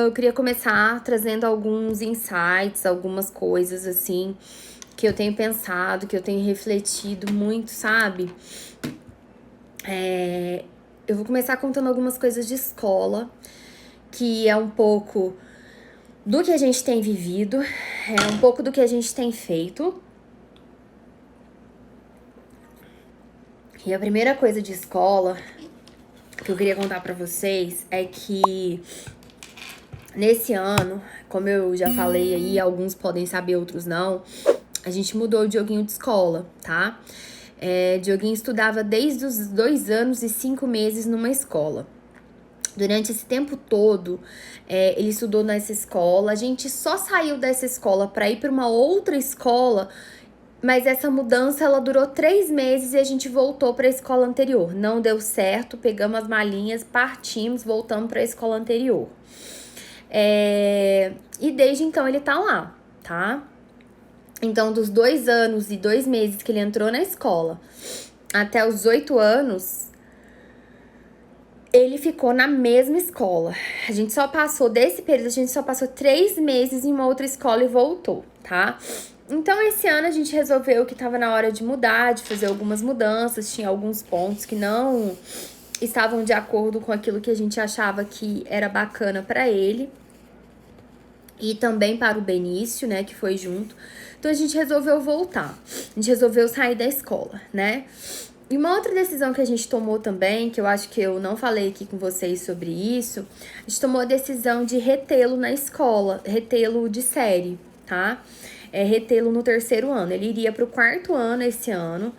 eu queria começar trazendo alguns insights, algumas coisas assim que eu tenho pensado, que eu tenho refletido muito, sabe? Eu vou começar contando algumas coisas de escola, que é um pouco do que a gente tem vivido, é um pouco do que a gente tem feito. E a primeira coisa de escola que eu queria contar pra vocês é que nesse ano, como eu já falei aí, alguns podem saber, outros não, a gente mudou o Dioguinho de escola, tá? Dioguinho estudava desde os 2 anos e 5 meses numa escola. Durante esse tempo todo, ele estudou nessa escola. A gente só saiu dessa escola para ir para uma outra escola, mas essa mudança ela durou 3 meses e a gente voltou para a escola anterior. Não deu certo, pegamos as malinhas, partimos, voltamos para a escola anterior. E desde então ele tá lá, tá? Então, dos 2 anos e 2 meses que ele entrou na escola até os 8 anos, ele ficou na mesma escola. A gente só passou, desse período, a gente só passou 3 meses em uma outra escola e voltou, tá? Então, esse ano a gente resolveu que tava na hora de mudar, de fazer algumas mudanças. Tinha alguns pontos que não estavam de acordo com aquilo que a gente achava que era bacana pra ele. E também para o Benício, né, que foi junto. Então, a gente resolveu voltar. A gente resolveu sair da escola, né? E uma outra decisão que a gente tomou também, que eu acho que eu não falei aqui com vocês sobre isso, a gente tomou a decisão de retê-lo na escola, retê-lo de série, tá? Retê-lo no 3º ano. Ele iria para o 4º ano esse ano.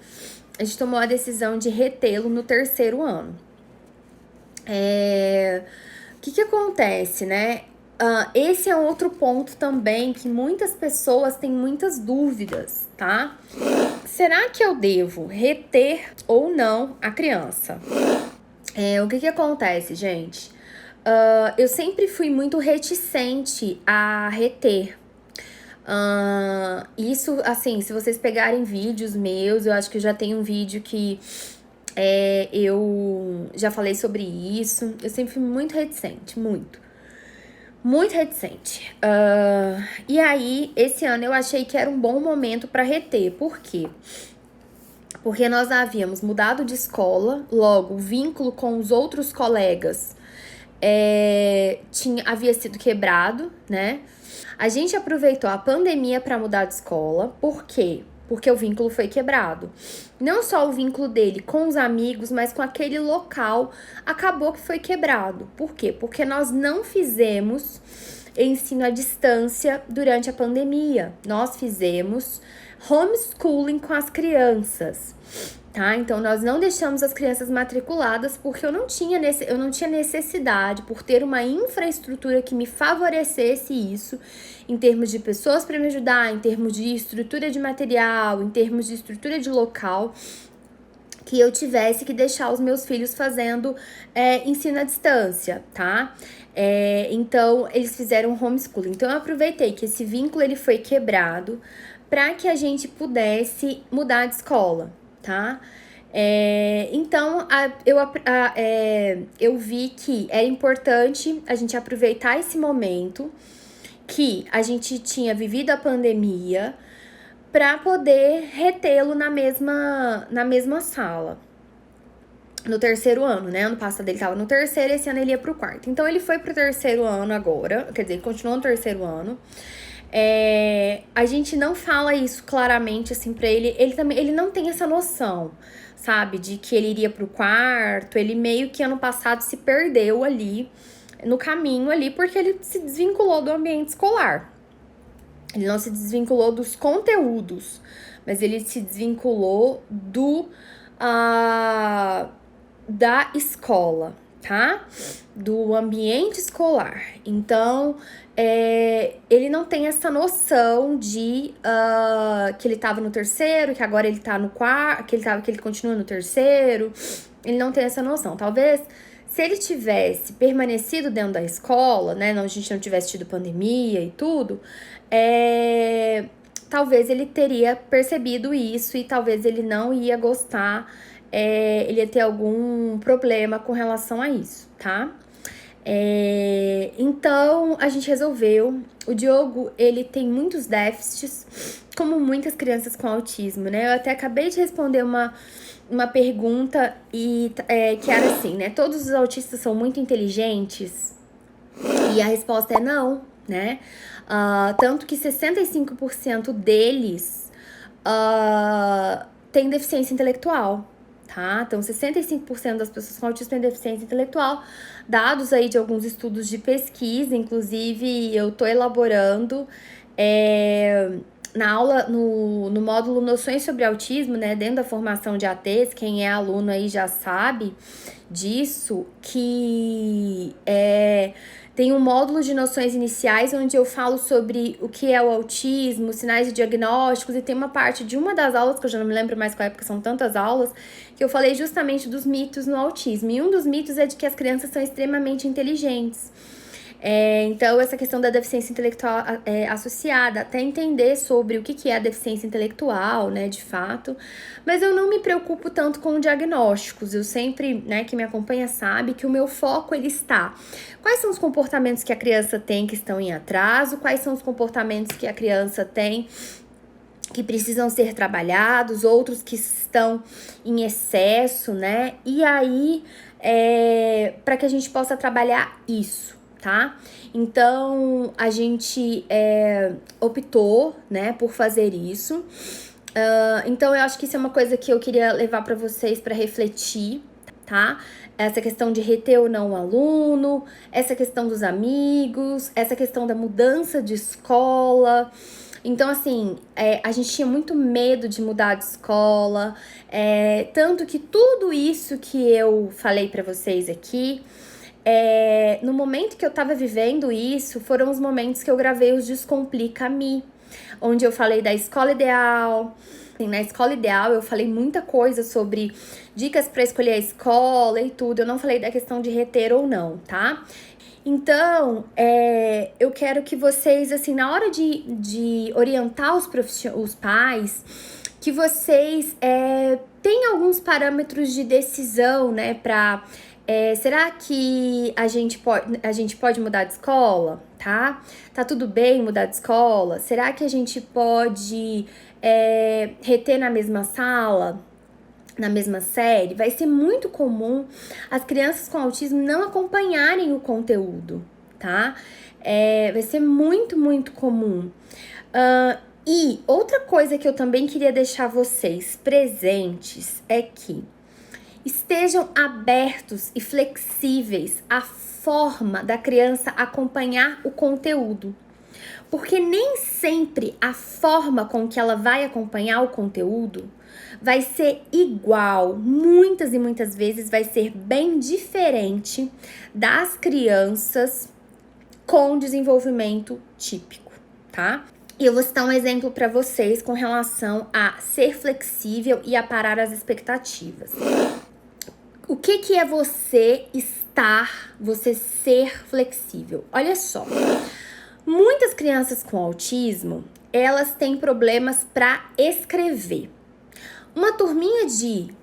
A gente tomou a decisão de retê-lo no 3º ano. O que acontece, né? Esse é outro ponto também que muitas pessoas têm muitas dúvidas, tá? Será que eu devo reter ou não a criança? O que acontece, gente? Eu sempre fui muito reticente a reter. Isso, assim, se vocês pegarem vídeos meus, eu acho que eu já tenho um vídeo que eu já falei sobre isso. Eu sempre fui muito reticente, muito reticente. E aí, esse ano eu achei que era um bom momento para reter. Por quê? Porque nós havíamos mudado de escola, logo o vínculo com os outros colegas havia sido quebrado, né? A gente aproveitou a pandemia para mudar de escola. Por quê? Porque o vínculo foi quebrado. Não só o vínculo dele com os amigos, mas com aquele local acabou que foi quebrado. Por quê? Porque nós não fizemos ensino à distância durante a pandemia. Nós fizemos homeschooling com as crianças, tá? Então, nós não deixamos as crianças matriculadas porque eu não tinha necessidade, por ter uma infraestrutura que me favorecesse isso, em termos de pessoas para me ajudar, em termos de estrutura de material, em termos de estrutura de local, que eu tivesse que deixar os meus filhos fazendo ensino à distância, tá? Então, eles fizeram homeschooling. Então, eu aproveitei que esse vínculo ele foi quebrado para que a gente pudesse mudar de escola, tá? Então, eu vi que era importante a gente aproveitar esse momento que a gente tinha vivido a pandemia para poder retê-lo na mesma sala. No 3º ano, né? Ano passado ele tava no 3º, esse ano ele ia pro 4º. Então, ele foi pro 3º ano agora, quer dizer, ele continuou no 3º ano. A gente não fala isso claramente, assim, pra ele. Ele não tem essa noção, sabe? De que ele iria pro 4º. Ele meio que ano passado se perdeu ali, no caminho ali, porque ele se desvinculou do ambiente escolar. Ele não se desvinculou dos conteúdos, mas ele se desvinculou da escola, tá? Do ambiente escolar. Então, ele não tem essa noção de que ele tava no 3º, que agora ele tá no 4º, que ele continua no 3º. Ele não tem essa noção. Talvez, se ele tivesse permanecido dentro da escola, né? A gente não tivesse tido pandemia e tudo, talvez ele teria percebido isso e talvez ele não ia gostar, ele ia ter algum problema com relação a isso, tá? Então, a gente resolveu. O Diogo, ele tem muitos déficits, como muitas crianças com autismo, né? Eu até acabei de responder uma pergunta que era assim, né? Todos os autistas são muito inteligentes? E a resposta é não, né? Tanto que 65% deles têm deficiência intelectual, tá? Então, 65% das pessoas com autismo têm deficiência intelectual, dados aí de alguns estudos de pesquisa, inclusive eu tô elaborando na aula, no módulo Noções sobre Autismo, né, dentro da formação de ATs, quem é aluno aí já sabe disso, que tem um módulo de noções iniciais onde eu falo sobre o que é o autismo, sinais e diagnósticos, e tem uma parte de uma das aulas, que eu já não me lembro mais qual é, porque são tantas aulas, que eu falei justamente dos mitos no autismo. E um dos mitos é de que as crianças são extremamente inteligentes. Então, essa questão da deficiência intelectual associada, até entender sobre o que é a deficiência intelectual, né, de fato. Mas eu não me preocupo tanto com diagnósticos. Eu sempre, né, que me acompanha sabe que o meu foco, ele está. Quais são os comportamentos que a criança tem que estão em atraso? Quais são os comportamentos que a criança tem que precisam ser trabalhados? Outros que estão em excesso, né? E aí, para que a gente possa trabalhar isso, tá? Então, a gente optou, né, por fazer isso. Então, eu acho que isso é uma coisa que eu queria levar para vocês para refletir, tá? Essa questão de reter ou não o aluno, essa questão dos amigos, essa questão da mudança de escola. Então, assim, a gente tinha muito medo de mudar de escola, tanto que tudo isso que eu falei para vocês aqui, no momento que eu tava vivendo isso, foram os momentos que eu gravei os Descomplica-me, onde eu falei da escola ideal. Na escola ideal, eu falei muita coisa sobre dicas para escolher a escola e tudo. Eu não falei da questão de reter ou não, tá? Então, eu quero que vocês, assim, na hora de orientar os pais, que vocês tenham alguns parâmetros de decisão, né, pra... será que a gente pode mudar de escola, tá? Tá tudo bem mudar de escola? Será que a gente pode reter na mesma sala, na mesma série? Vai ser muito comum as crianças com autismo não acompanharem o conteúdo, tá? Vai ser muito, muito comum. E outra coisa que eu também queria deixar vocês presentes é que estejam abertos e flexíveis à forma da criança acompanhar o conteúdo. Porque nem sempre a forma com que ela vai acompanhar o conteúdo vai ser igual. Muitas e muitas vezes vai ser bem diferente das crianças com desenvolvimento típico, tá? E eu vou citar um exemplo para vocês com relação a ser flexível e a parar as expectativas. O que é você ser flexível? Olha só, muitas crianças com autismo, elas têm problemas para escrever. Uma turminha de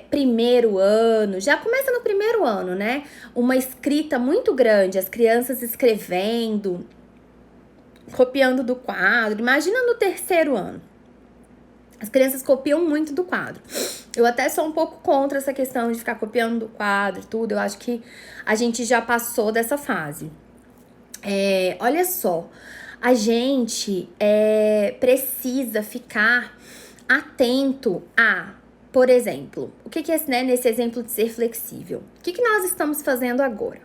primeiro ano, já começa no primeiro ano, né? Uma escrita muito grande, as crianças escrevendo, copiando do quadro. Imagina no terceiro ano. As crianças copiam muito do quadro. Eu até sou um pouco contra essa questão de ficar copiando do quadro e tudo. Eu acho que a gente já passou dessa fase. Olha só, a gente precisa ficar atento a, por exemplo, o que é, né, nesse exemplo de ser flexível? O que nós estamos fazendo agora?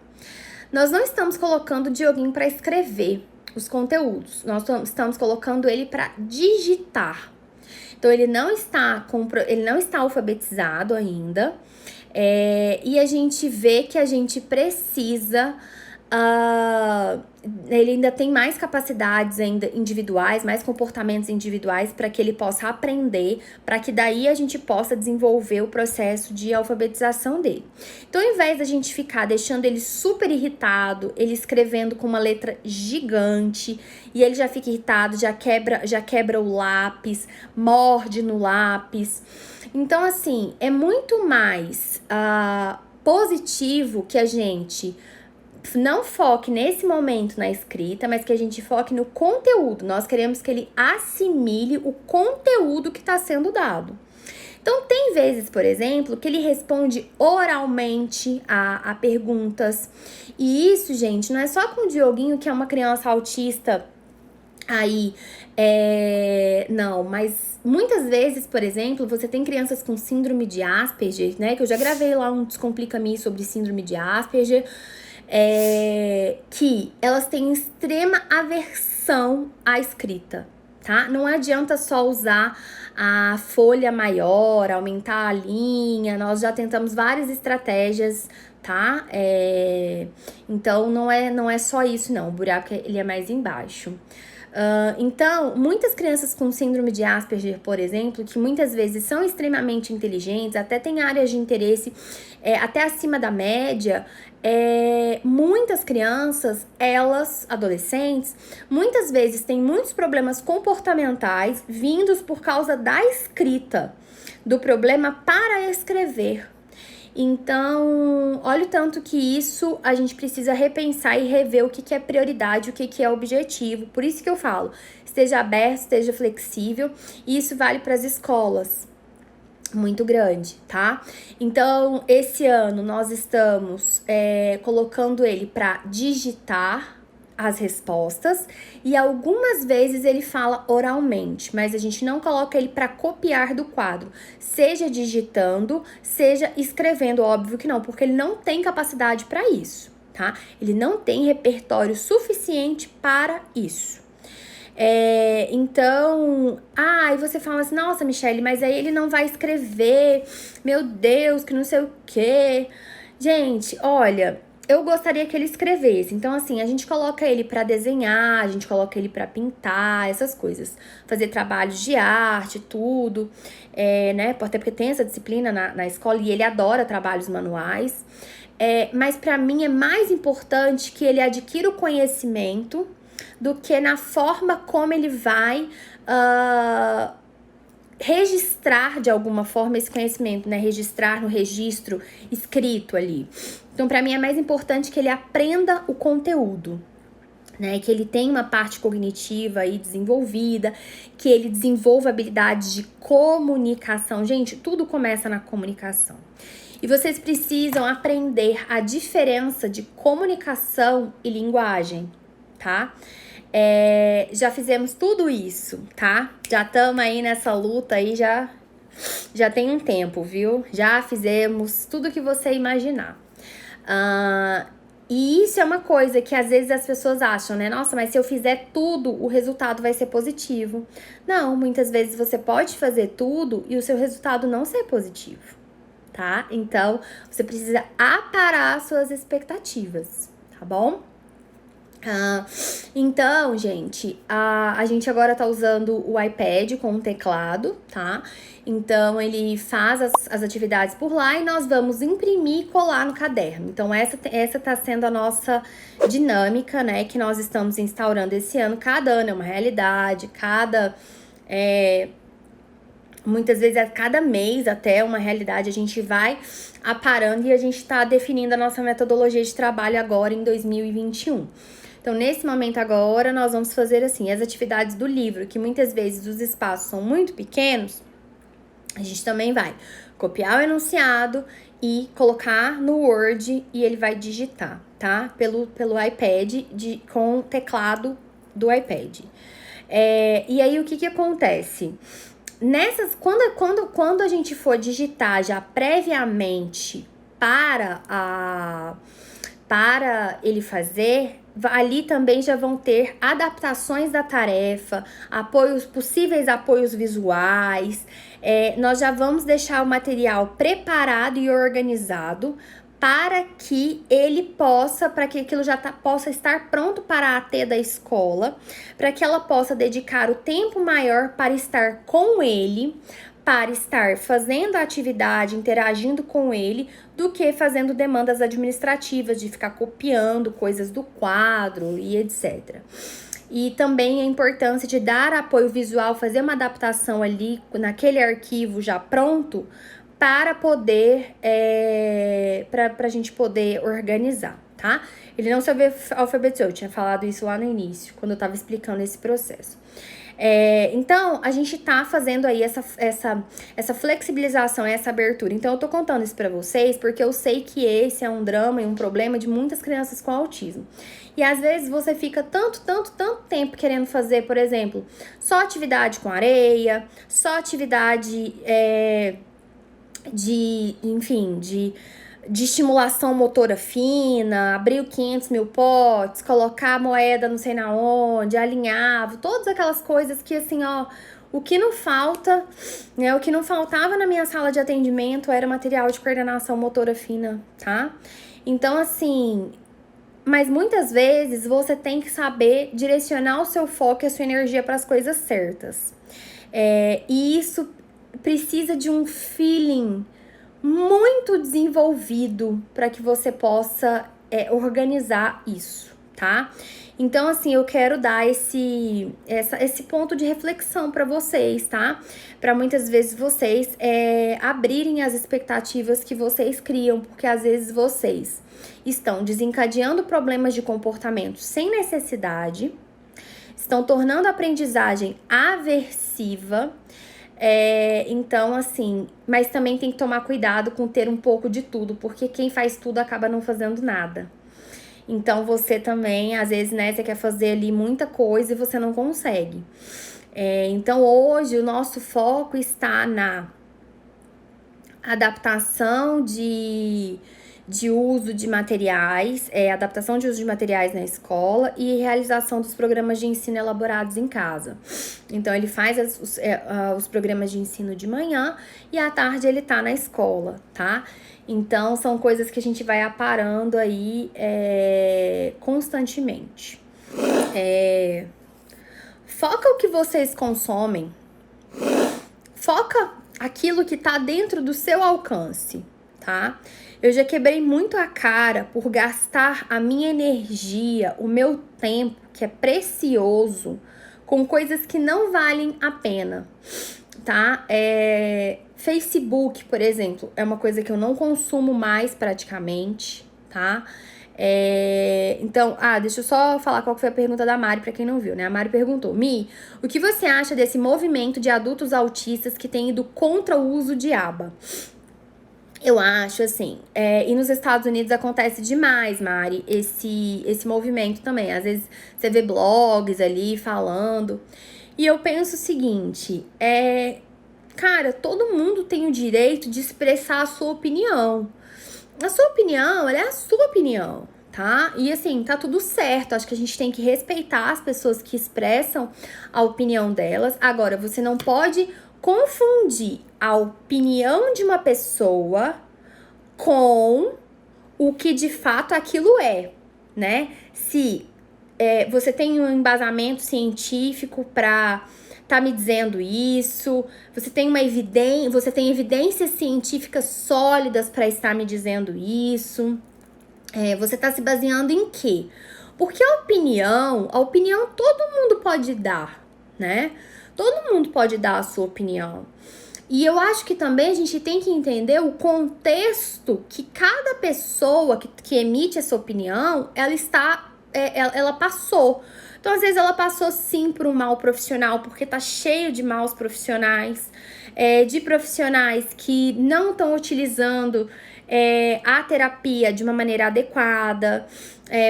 Nós não estamos colocando o Dioguinho para escrever os conteúdos. Nós estamos colocando ele para digitar. Então, ele não está alfabetizado ainda. E a gente vê que a gente precisa... ele ainda tem mais capacidades ainda individuais, mais comportamentos individuais para que ele possa aprender, para que daí a gente possa desenvolver o processo de alfabetização dele. Então, ao invés da gente ficar deixando ele super irritado, ele escrevendo com uma letra gigante, e ele já fica irritado, já quebra o lápis, morde no lápis. Então, assim, é muito mais positivo que a gente não foque nesse momento na escrita, mas que a gente foque no conteúdo. Nós queremos que ele assimile o conteúdo que está sendo dado. Então, tem vezes, por exemplo, que ele responde oralmente a perguntas. E isso, gente, não é só com o Dioguinho, que é uma criança autista aí, não, mas muitas vezes, por exemplo, você tem crianças com síndrome de Asperger, né? Que eu já gravei lá um Descomplica-me sobre síndrome de Asperger, que elas têm extrema aversão à escrita, tá? Não adianta só usar a folha maior, aumentar a linha, nós já tentamos várias estratégias, tá? Então, não é só isso, não, o buraco ele é mais embaixo. Então, muitas crianças com síndrome de Asperger, por exemplo, que muitas vezes são extremamente inteligentes, até têm áreas de interesse até acima da média, muitas crianças, adolescentes, muitas vezes têm muitos problemas comportamentais vindos por causa da escrita, do problema para escrever. Então, olha o tanto que isso a gente precisa repensar e rever o que é prioridade, o que é objetivo. Por isso que eu falo, esteja aberto, esteja flexível, e isso vale para as escolas. Muito grande, tá? Então, esse ano nós estamos colocando ele para digitar as respostas, e algumas vezes ele fala oralmente, mas a gente não coloca ele para copiar do quadro, seja digitando, seja escrevendo, óbvio que não, porque ele não tem capacidade para isso, tá? Ele não tem repertório suficiente para isso. Então, aí você fala assim, nossa, Michele, mas aí ele não vai escrever, meu Deus, que não sei o quê. Gente, olha, eu gostaria que ele escrevesse. Então, assim, a gente coloca ele pra desenhar, a gente coloca ele pra pintar, essas coisas. Fazer trabalhos de arte, tudo, né? Até porque tem essa disciplina na escola e ele adora trabalhos manuais. Mas pra mim é mais importante que ele adquira o conhecimento do que na forma como ele vai registrar de alguma forma esse conhecimento, né? Registrar no registro escrito ali. Então, para mim é mais importante que ele aprenda o conteúdo, né? Que ele tenha uma parte cognitiva aí desenvolvida, que ele desenvolva habilidades de comunicação. Gente, tudo começa na comunicação. E vocês precisam aprender a diferença de comunicação e linguagem, tá? Já fizemos tudo isso, tá? Já estamos aí nessa luta aí, já tem um tempo, viu? Já fizemos tudo que você imaginar. E isso é uma coisa que às vezes as pessoas acham, né? Nossa, mas se eu fizer tudo, o resultado vai ser positivo. Não, muitas vezes você pode fazer tudo e o seu resultado não ser positivo, tá? Então, você precisa aparar suas expectativas, tá bom? Então, gente, a gente agora tá usando o iPad com o teclado, tá? Então, ele faz as atividades por lá e nós vamos imprimir e colar no caderno. Então, essa tá sendo a nossa dinâmica, né? Que nós estamos instaurando esse ano. Cada ano é uma realidade, muitas vezes, a cada mês até uma realidade, a gente vai aparando e a gente tá definindo a nossa metodologia de trabalho agora em 2021. Então, nesse momento agora, nós vamos fazer assim, as atividades do livro, que muitas vezes os espaços são muito pequenos, a gente também vai copiar o enunciado e colocar no Word e ele vai digitar, tá? Pelo iPad, com o teclado do iPad. E aí, o que acontece? Quando a gente for digitar já previamente para ele fazer, ali também já vão ter adaptações da tarefa, possíveis apoios visuais. Nós já vamos deixar o material preparado e organizado para que aquilo possa estar pronto para a AT da escola, para que ela possa dedicar o tempo maior para estar com ele, para estar fazendo a atividade, interagindo com ele, do que fazendo demandas administrativas, de ficar copiando coisas do quadro e etc. E também a importância de dar apoio visual, fazer uma adaptação ali naquele arquivo já pronto, para poder, pra gente poder organizar, tá? Ele não se alfabetizou, eu tinha falado isso lá no início, quando eu tava explicando esse processo. Então, a gente tá fazendo aí essa flexibilização, essa abertura. Então, eu tô contando isso pra vocês porque eu sei que esse é um drama e um problema de muitas crianças com autismo. E às vezes você fica tanto tempo querendo fazer, por exemplo, só atividade com areia, só atividade de estimulação motora fina, abrir 500 mil potes, colocar a moeda não sei na onde, alinhavo, todas aquelas coisas que assim, ó, o que não falta, né, o que não faltava na minha sala de atendimento era material de coordenação motora fina, tá? Então, assim, mas muitas vezes você tem que saber direcionar o seu foco e a sua energia para as coisas certas. E isso precisa de um feeling muito desenvolvido para que você possa organizar isso, tá? Então, assim, eu quero dar esse ponto de reflexão para vocês, tá? Para muitas vezes vocês abrirem as expectativas que vocês criam, porque às vezes vocês estão desencadeando problemas de comportamento sem necessidade, estão tornando a aprendizagem aversiva. Então, assim, mas também tem que tomar cuidado com ter um pouco de tudo, porque quem faz tudo acaba não fazendo nada. Então, você também, às vezes, né, você quer fazer ali muita coisa e você não consegue. Então, hoje, o nosso foco está na adaptação de uso de materiais, adaptação de uso de materiais na escola e realização dos programas de ensino elaborados em casa. Então, ele faz os programas de ensino de manhã e à tarde ele tá na escola, tá? Então, são coisas que a gente vai aparando aí constantemente. Foca o que vocês consomem. Foca aquilo que tá dentro do seu alcance, tá? Eu já quebrei muito a cara por gastar a minha energia, o meu tempo, que é precioso, com coisas que não valem a pena, tá? Facebook, por exemplo, é uma coisa que eu não consumo mais praticamente, tá? Então, deixa eu só falar qual foi a pergunta da Mari, pra quem não viu, né? A Mari perguntou: Mi, o que você acha desse movimento de adultos autistas que tem ido contra o uso de aba? Eu acho, assim, e nos Estados Unidos acontece demais, Mari, esse movimento também. Às vezes você vê blogs ali falando. E eu penso o seguinte, cara, todo mundo tem o direito de expressar a sua opinião. A sua opinião, ela é a sua opinião, tá? E assim, tá tudo certo. Acho que a gente tem que respeitar as pessoas que expressam a opinião delas. Agora, você não pode confundir a opinião de uma pessoa com o que de fato aquilo né? Se você tem um embasamento científico para tá me dizendo isso, você tem evidências científicas sólidas para estar me dizendo isso, você tá se baseando em quê? Porque a opinião todo mundo pode dar, né? Todo mundo pode dar a sua opinião. E eu acho que também a gente tem que entender o contexto que cada pessoa que emite essa opinião, ela passou. Então, às vezes, ela passou sim por um mal profissional, porque tá cheio de maus profissionais, de profissionais que não estão utilizando a terapia de uma maneira adequada,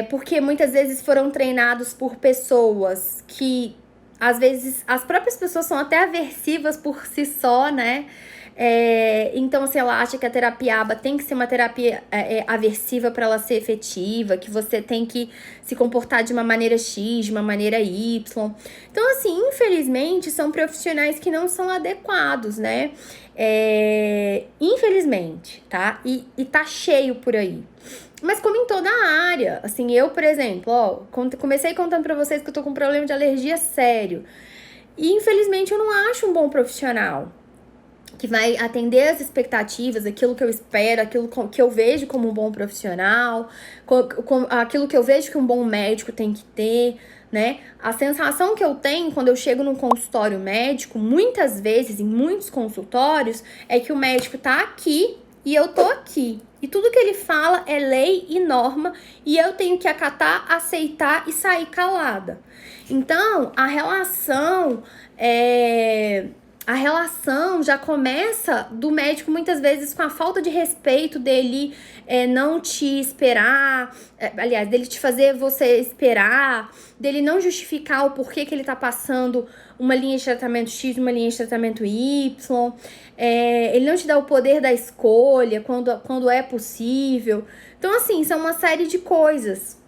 porque muitas vezes foram treinados por pessoas que às vezes as próprias pessoas são até aversivas por si só, né? Então, se ela acha que a terapia ABA tem que ser uma terapia aversiva para ela ser efetiva, que você tem que se comportar de uma maneira X, de uma maneira Y. Então, assim, infelizmente, são profissionais que não são adequados, né? Infelizmente, tá? E tá cheio por aí. Mas como em toda a área, assim, eu, por exemplo, comecei contando pra vocês que eu tô com um problema de alergia sério. E, infelizmente, eu não acho um bom profissional que vai atender as expectativas, aquilo que eu espero, aquilo que eu vejo como um bom profissional, aquilo que eu vejo que um bom médico tem que ter, né? A sensação que eu tenho quando eu chego num consultório médico, muitas vezes, em muitos consultórios, é que o médico tá aqui e eu tô aqui. E tudo que ele fala é lei e norma, e eu tenho que acatar, aceitar e sair calada. Então, a relação já começa do médico muitas vezes com a falta de respeito dele, não te esperar, aliás, dele te fazer você esperar, dele não justificar o porquê que ele tá passando uma linha de tratamento X, uma linha de tratamento Y, ele não te dá o poder da escolha quando é possível. Então, assim, são uma série de coisas.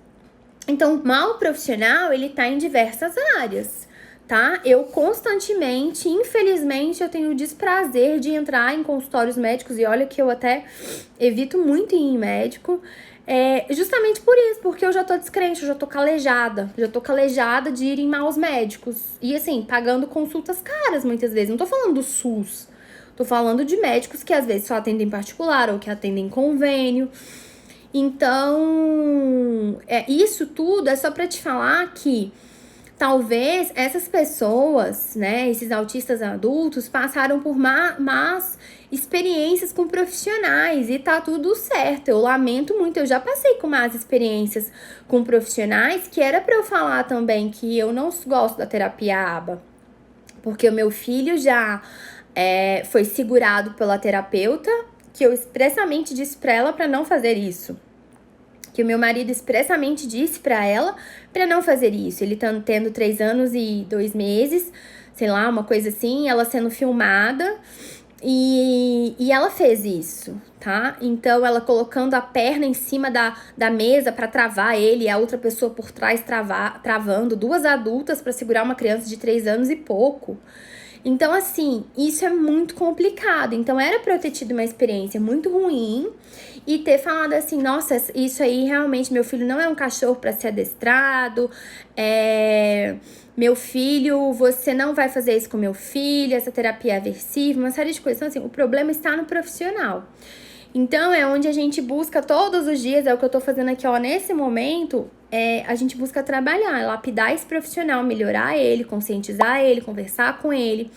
Então, o mal profissional, ele tá em diversas áreas, tá? Eu constantemente, infelizmente, eu tenho o desprazer de entrar em consultórios médicos, e olha que eu até evito muito ir em médico, justamente por isso, porque eu já tô descrente, eu já tô calejada de ir em maus médicos, e assim, pagando consultas caras muitas vezes, não tô falando do SUS, tô falando de médicos que às vezes só atendem particular ou que atendem convênio. Então, isso tudo é só pra te falar que talvez essas pessoas, né, esses autistas adultos, passaram por más experiências com profissionais e tá tudo certo. Eu lamento muito, eu já passei com más experiências com profissionais, que era pra eu falar também que eu não gosto da terapia ABA, porque o meu filho já foi segurado pela terapeuta, que eu expressamente disse pra ela pra não fazer isso. Que o meu marido expressamente disse pra ela pra não fazer isso. Ele tá tendo 3 anos e 2 meses, sei lá, uma coisa assim, ela sendo filmada. E ela fez isso, tá? Então, ela colocando a perna em cima da mesa pra travar ele, e a outra pessoa por trás travando, 2 adultas pra segurar uma criança de 3 anos e pouco. Então, assim, isso é muito complicado. Então, era pra eu ter tido uma experiência muito ruim e ter falado assim, nossa, isso aí realmente, meu filho não é um cachorro pra ser adestrado, meu filho, você não vai fazer isso com meu filho, essa terapia é aversiva, uma série de coisas. Então, assim, o problema está no profissional. Então, é onde a gente busca todos os dias, é o que eu tô fazendo aqui, ó, nesse momento, a gente busca trabalhar, lapidar esse profissional, melhorar ele, conscientizar ele, conversar com ele,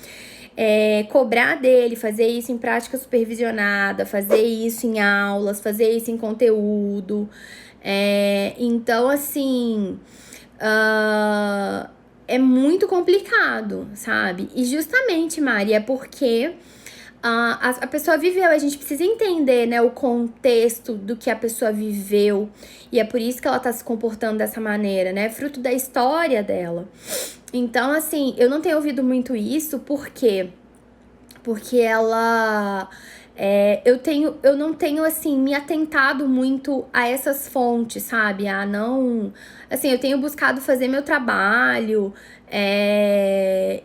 cobrar dele, fazer isso em prática supervisionada, fazer isso em aulas, fazer isso em conteúdo. Então, assim, é muito complicado, sabe? E justamente, Mari, é porque a pessoa viveu, a gente precisa entender, né, o contexto do que a pessoa viveu, e é por isso que ela tá se comportando dessa maneira, né, fruto da história dela. Então, assim, eu não tenho ouvido muito isso, por quê? Porque ela... eu não tenho, assim, me atentado muito a essas fontes, sabe? Assim, eu tenho buscado fazer meu trabalho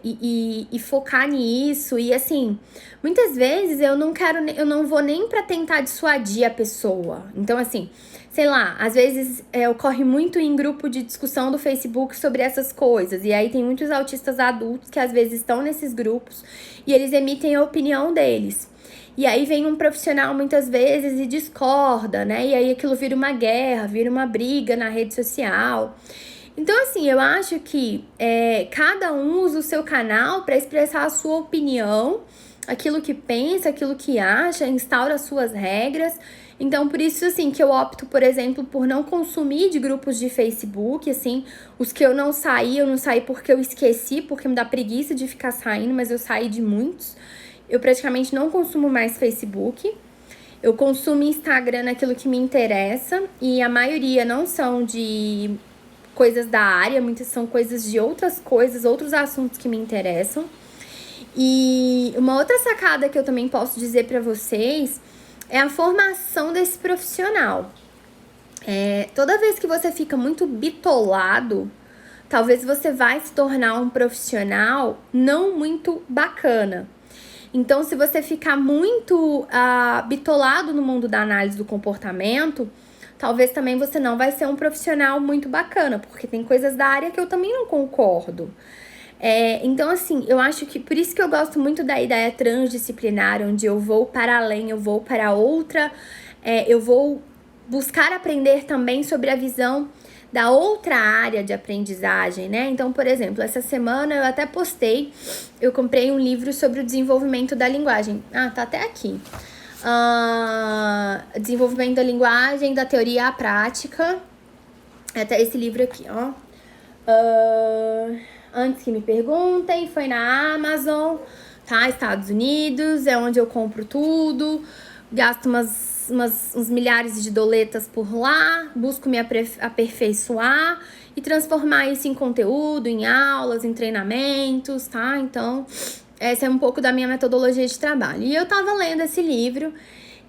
e focar nisso. E, assim, muitas vezes eu não vou nem pra tentar dissuadir a pessoa. Então, assim, sei lá, às vezes ocorre muito em grupo de discussão do Facebook sobre essas coisas. E aí tem muitos autistas adultos que às vezes estão nesses grupos e eles emitem a opinião deles. E aí vem um profissional muitas vezes e discorda, né? E aí aquilo vira uma guerra, vira uma briga na rede social. Então, assim, eu acho que cada um usa o seu canal para expressar a sua opinião, aquilo que pensa, aquilo que acha, instaura as suas regras. Então, por isso, assim, que eu opto, por exemplo, por não consumir de grupos de Facebook, assim, os que eu não saí porque eu esqueci, porque me dá preguiça de ficar saindo, mas eu saí de muitos. Eu praticamente não consumo mais Facebook. Eu consumo Instagram naquilo que me interessa, e a maioria não são de coisas da área, muitas são coisas de outras coisas, outros assuntos que me interessam. E uma outra sacada que eu também posso dizer pra vocês é a formação desse profissional. Toda vez que você fica muito bitolado, talvez você vai se tornar um profissional não muito bacana. Então, se você ficar muito bitolado no mundo da análise do comportamento, talvez também você não vai ser um profissional muito bacana, porque tem coisas da área que eu também não concordo. Então, assim, eu acho que por isso que eu gosto muito da ideia transdisciplinar, onde eu vou para além, eu vou para outra, eu vou buscar aprender também sobre a visão da outra área de aprendizagem, né? Então, por exemplo, essa semana eu até postei, eu comprei um livro sobre o desenvolvimento da linguagem. Tá até aqui. Desenvolvimento da linguagem, da teoria à prática. Até esse livro aqui, ó. Antes que me perguntem, foi na Amazon, tá? Estados Unidos, é onde eu compro tudo. Gasto uns milhares de doletas por lá. Busco me aperfeiçoar e transformar isso em conteúdo, em aulas, em treinamentos, tá? Então, essa é um pouco da minha metodologia de trabalho. E eu tava lendo esse livro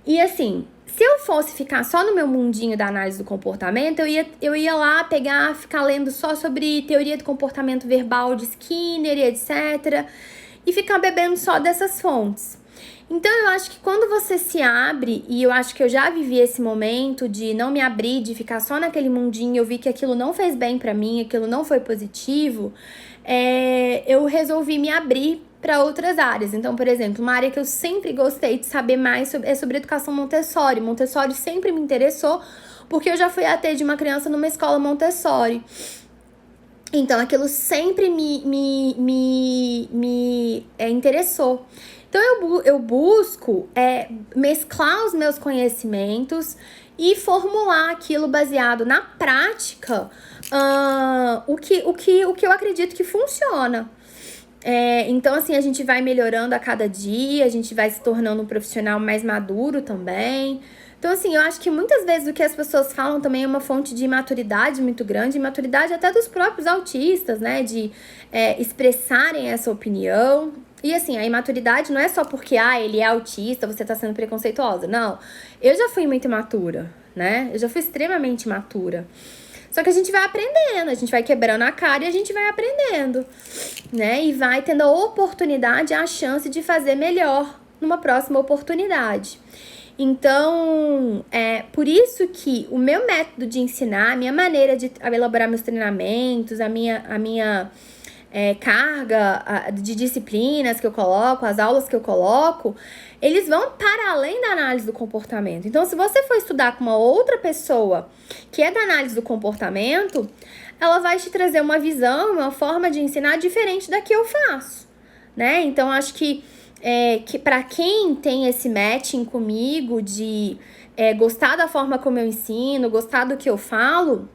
e, assim, se eu fosse ficar só no meu mundinho da análise do comportamento, eu ia lá ficar lendo só sobre teoria do comportamento verbal de Skinner e etc. E ficar bebendo só dessas fontes. Então, eu acho que quando você se abre, e eu acho que eu já vivi esse momento de não me abrir, de ficar só naquele mundinho, eu vi que aquilo não fez bem pra mim, aquilo não foi positivo, eu resolvi me abrir para outras áreas. Então, por exemplo, uma área que eu sempre gostei de saber mais é sobre educação Montessori. Montessori sempre me interessou, porque eu já fui AT de uma criança numa escola Montessori. Então, aquilo sempre me interessou. Então, eu busco mesclar os meus conhecimentos e formular aquilo baseado na prática, o que eu acredito que funciona. Então, assim, a gente vai melhorando a cada dia, a gente vai se tornando um profissional mais maduro também. Então, assim, eu acho que muitas vezes o que as pessoas falam também é uma fonte de imaturidade muito grande, imaturidade até dos próprios autistas, né, de expressarem essa opinião. E, assim, a imaturidade não é só porque, ele é autista, você tá sendo preconceituosa. Não, eu já fui muito imatura, né, eu já fui extremamente imatura. Só que a gente vai aprendendo, a gente vai quebrando a cara e a gente vai aprendendo, né? E vai tendo a oportunidade, a chance de fazer melhor numa próxima oportunidade. Então, por isso que o meu método de ensinar, a minha maneira de elaborar meus treinamentos, a minha carga de disciplinas que eu coloco, as aulas que eu coloco, eles vão para além da análise do comportamento. Então, se você for estudar com uma outra pessoa que é da análise do comportamento, ela vai te trazer uma visão, uma forma de ensinar diferente da que eu faço, né? Então, acho que para quem tem esse matching comigo de gostar da forma como eu ensino, gostar do que eu falo,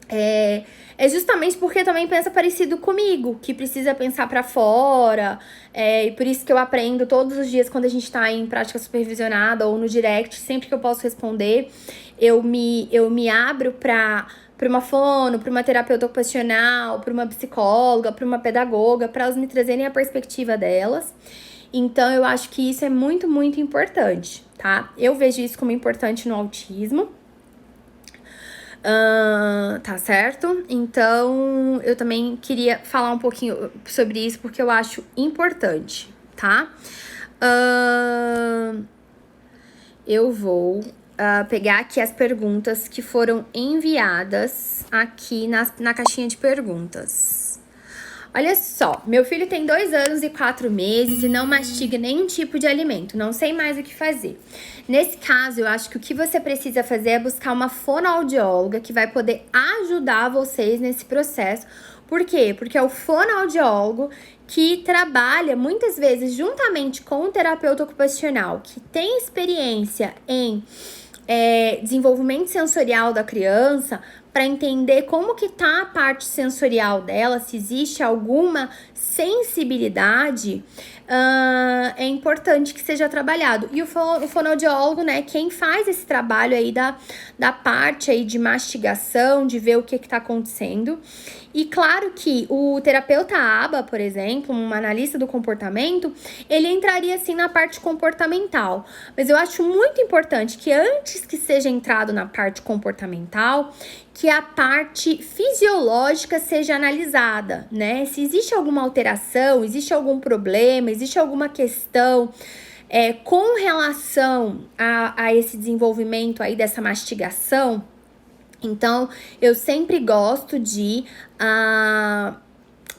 é justamente porque também pensa parecido comigo, que precisa pensar pra fora, e por isso que eu aprendo todos os dias quando a gente tá em prática supervisionada ou no direct, sempre que eu posso responder, eu me abro pra uma fono, pra uma terapeuta ocupacional, pra uma psicóloga, pra uma pedagoga, pra elas me trazerem a perspectiva delas. Então, eu acho que isso é muito, muito importante, tá? Eu vejo isso como importante no autismo. Tá certo? Então, eu também queria falar um pouquinho sobre isso, porque eu acho importante, tá? Eu vou pegar aqui as perguntas que foram enviadas aqui na caixinha de perguntas. Olha só, meu filho tem 2 anos e 4 meses e não mastiga nenhum tipo de alimento, não sei mais o que fazer. Nesse caso, eu acho que o que você precisa fazer é buscar uma fonoaudióloga que vai poder ajudar vocês nesse processo. Por quê? Porque é o fonoaudiólogo que trabalha muitas vezes juntamente com o terapeuta ocupacional, que tem experiência em desenvolvimento sensorial da criança, para entender como que tá a parte sensorial dela, se existe alguma sensibilidade, é importante que seja trabalhado. E o fonoaudiólogo, né, quem faz esse trabalho aí da parte aí de mastigação, de ver o que tá acontecendo. E claro que o terapeuta ABA, por exemplo, um analista do comportamento, ele entraria assim na parte comportamental. Mas eu acho muito importante que antes que seja entrado na parte comportamental, que a parte fisiológica seja analisada, né? Se existe alguma alteração, existe algum problema, existe alguma questão com relação a esse desenvolvimento aí dessa mastigação. Então, eu sempre gosto de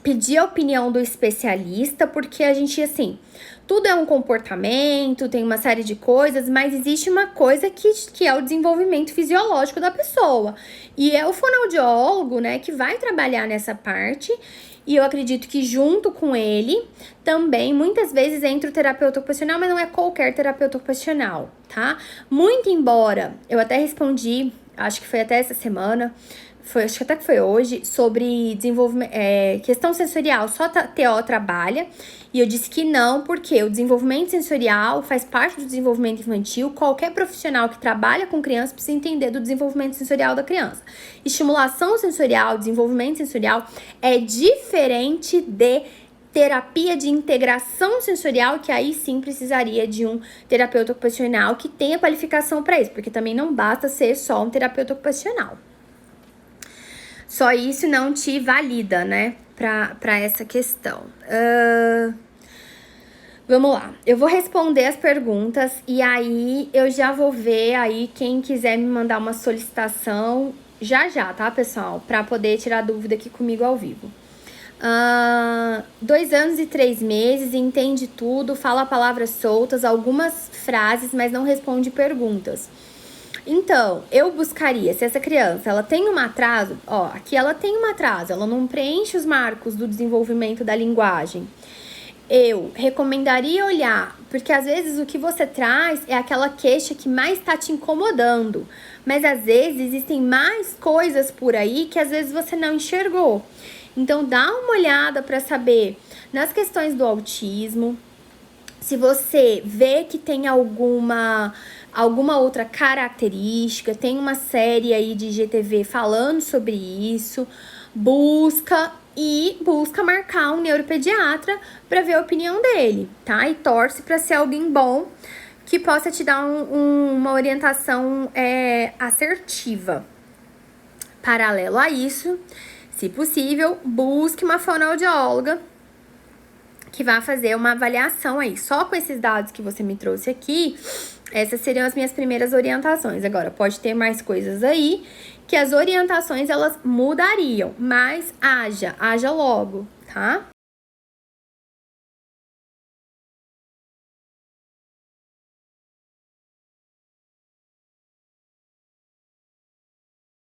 pedir a opinião do especialista, porque a gente, assim, tudo é um comportamento, tem uma série de coisas, mas existe uma coisa que é o desenvolvimento fisiológico da pessoa. E é o fonoaudiólogo, né, que vai trabalhar nessa parte E eu acredito que junto com ele, também, muitas vezes entra o terapeuta ocupacional, mas não é qualquer terapeuta ocupacional, tá? Muito embora, eu até respondi, acho que foi até essa semana, acho que até que foi hoje, sobre desenvolvimento, questão sensorial, só TO trabalha. E eu disse que não, porque o desenvolvimento sensorial faz parte do desenvolvimento infantil. Qualquer profissional que trabalha com criança precisa entender do desenvolvimento sensorial da criança. Estimulação sensorial, desenvolvimento sensorial é diferente de terapia de integração sensorial, que aí sim precisaria de um terapeuta ocupacional que tenha qualificação para isso, porque também não basta ser só um terapeuta ocupacional. Só isso não te valida, né, pra essa questão. Vamos lá, eu vou responder as perguntas e aí eu já vou ver aí quem quiser me mandar uma solicitação já, tá, pessoal? Pra poder tirar dúvida aqui comigo ao vivo. 2 anos e 3 meses, entende tudo, fala palavras soltas, algumas frases, mas não responde perguntas. Então, eu buscaria, se essa criança, ela tem um atraso, aqui ela tem um atraso, ela não preenche os marcos do desenvolvimento da linguagem. Eu recomendaria olhar, porque às vezes o que você traz é aquela queixa que mais tá te incomodando, mas às vezes existem mais coisas por aí que às vezes você não enxergou. Então, dá uma olhada para saber nas questões do autismo, se você vê que tem alguma outra característica, tem uma série aí de IGTV falando sobre isso, busca marcar um neuropediatra para ver a opinião dele, tá? E torce para ser alguém bom que possa te dar uma orientação assertiva. Paralelo a isso, se possível, busque uma fonoaudióloga que vai fazer uma avaliação aí. Só com esses dados que você me trouxe aqui, essas seriam as minhas primeiras orientações. Agora, pode ter mais coisas aí que as orientações, elas mudariam, mas haja logo, tá?